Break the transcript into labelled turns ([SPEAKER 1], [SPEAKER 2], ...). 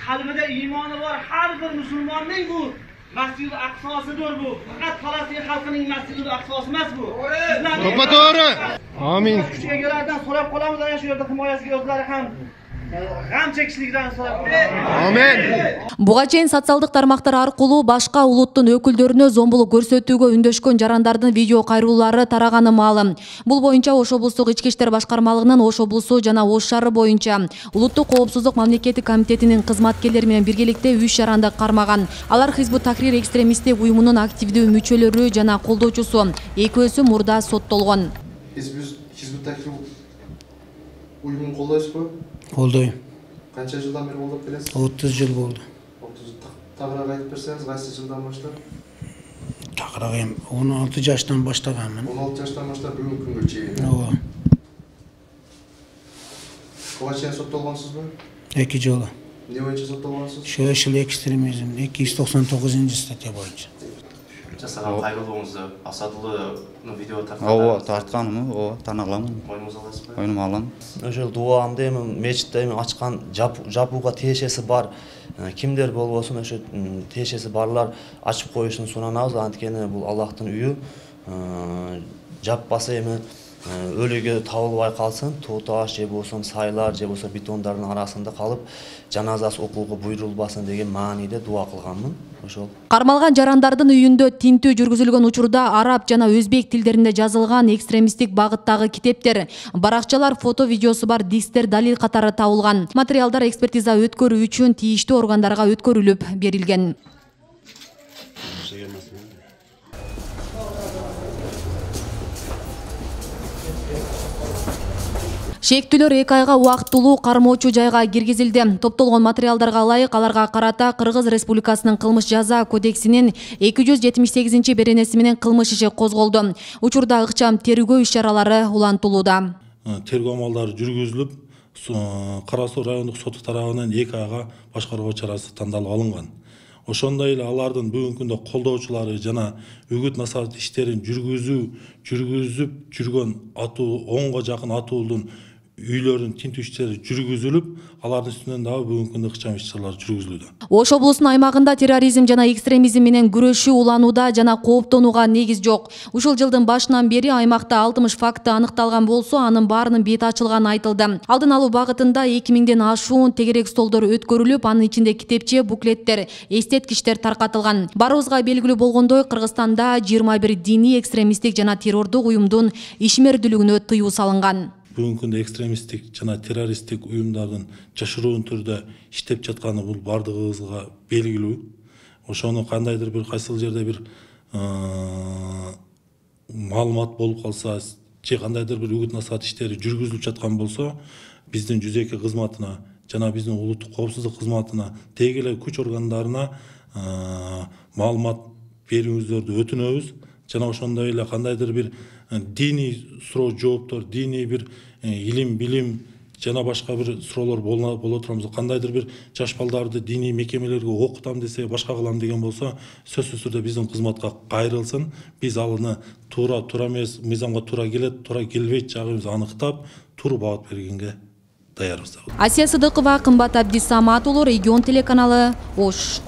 [SPEAKER 1] qalbida iymoni bor har bir musulmonning bu Masjid-i Aqsosidir bu. Faqat Falastin xalqining Masjid-i Aqsosi emas bu.
[SPEAKER 2] To'g'ri. Amin.
[SPEAKER 1] Kuchga egalardan so'rab qolamiz, ana shu yerda himoyasiga o'zlari ham g'am chekishlikdan so'rab qolamiz.
[SPEAKER 2] Amin.
[SPEAKER 3] Буга чейин социалдык тармактар аркылуу башка улуттун өкүлдөрүнө зомбулук көрсөтүүгө үндөшкөн жарандардын видео кайруулары тараганы маалым. Бул боюнча Ош облустук ички иштер башкармалыгынын Ош облусу жана Ош шаары боюнча улуттук коопсуздук мамлекеттик комитетинин кызматкерлери менен биргеликте 3 жаранды кармаган. Алар Хизбут Тахрир экстремисттик уюмунун активдүү мүчөлөрү жана колдоочусу. Экөөсү мурда соттолгон.
[SPEAKER 4] Хизбут Тахрир уюмун колдойсузбу?
[SPEAKER 5] Колдойм.
[SPEAKER 4] Qancha yıldan beri koldoп kelesiz?
[SPEAKER 5] 30 yıl oldu.
[SPEAKER 4] 30 tağırağı aytып berseniz, qaysi yıldan başlar?
[SPEAKER 5] Tağırağım 16 yaştan başlaganmın.
[SPEAKER 4] 16 yaştan başlar bugün күнгө чейин.
[SPEAKER 5] Ооба.
[SPEAKER 4] Буга чейин соттолгонсузбу?
[SPEAKER 5] 2 жолу.
[SPEAKER 4] Ne боюнча соттолгонсуз?
[SPEAKER 5] Şöyle ekstremizm 299 статья боюнча.
[SPEAKER 6] Жасаган кайрылууңузду Асадуллы видео тарткан.
[SPEAKER 7] Ооба, тартканмын, ооба, таналамын.
[SPEAKER 6] Мойнуңузга аласызбы?
[SPEAKER 7] Мойнума алам.
[SPEAKER 6] Ошол дуамды эми мечитте ачкан жапууга тиешеси бар кимдер болбосун ошо тиешеси барлар ачып коюшун суранабыз. Анткени бул Аллахтын үйү. Жаппаса эми өлүгө табылбай калсын, тоо таш же болсо сайлар же болсо бетондардын арасында калып жаназасы окууга буйрулбасын деген мааниде дуа кылганмын. Ошол.
[SPEAKER 3] Кармалган жарандардын үйүндө тинтүү жүргүзүлгөн учурда араб жана өзбек тилдеринде жазылган экстремисттик багыттагы китептер, баракчалар, фото видеосу бар дисктер далил катары табылган. Материалдар экспертиза өткөрүү үчүн тийиштүү органдарга өткөрүлүп берилген. Шектүүлөр 2 айга убактылуу кармоочу жайга киргизилди. Топтолгон материалдарга ылайык аларга карата Кыргыз Республикасынын кылмыш жаза кодексинин 278 беренеси менен кылмыш иши козголду. Учурда ыкчам тергөө иш-чаралары улантылууда.
[SPEAKER 8] Тергөө амалдары жүргүзүлүп, Кара Суу райондук соту тарабынан 2 айга башкаруу чарасы тандалып алынган. Ошондой эле алардын бүгүнкү күндө колдоочулары жана үгүт насаат иштерин жүргүзүп жүргөн 10га жакын атуулдун үйлөрүн тинтүү иштери жүргүзүлүп, алардын үстүнөн дагы бүгүнкү күндө ыкчам иш-чаралар жүргүзүлүүдө.
[SPEAKER 3] Ош облусунун аймагында терроризм жана экстремизм менен күрөшүү уланууда жана кооптонууга негиз жок. Ушул жылдын башынан бери аймакта 60 факты аныкталган болсо, анын баарынын бети ачылганы айтылды. Алдын алуу багытында 2000ден ашуун тегерек столдор өткөрүлүп, анын ичинде китепче, буклеттер, эстеткичтер таркатылган. Барыбызга белгилүү болгондой, Кыргызстанда 21 диний экстремисттик жана террордук уюмдун ишмердүүлүгүнө тыюу салынган.
[SPEAKER 8] Бүгүнкү күндө экстремисттик жана террористтик уюмдардын жашыруун түрдө иштеп жатканы бул бардыгыбызга белгилүү. Ошону кандайдыр бир кайсыл жерде бир маалымат болуп калса, же кандайдыр бир үгүт насаат иштери жүргүзүлүп жаткан болсо, биздин 102 кызматына жана биздин улуттук коопсуздук кызматына, теги эле күч органдарына маалымат берүүңүздөрдү өтүнөбүз. Жана ошондой эле кандайдыр бир диний суроо жооптор, диний бир илим, билим жана башка бир суроолор боло турамыз. Кандайдыр бир жаш балдарды диний мекемелерге окутам десе, башка кылам деген болсо, сөзсүз түрдө биздин кызматка кайрылсын. Биз алыны туура эмес, мыйзамга туура келет, туура келбейт жагын аныктап, туура багыт бергенге даярбыз.
[SPEAKER 3] Асия Сыдыкова, Кымбат Абдисамат уулу, Регион телеканалы, Ош.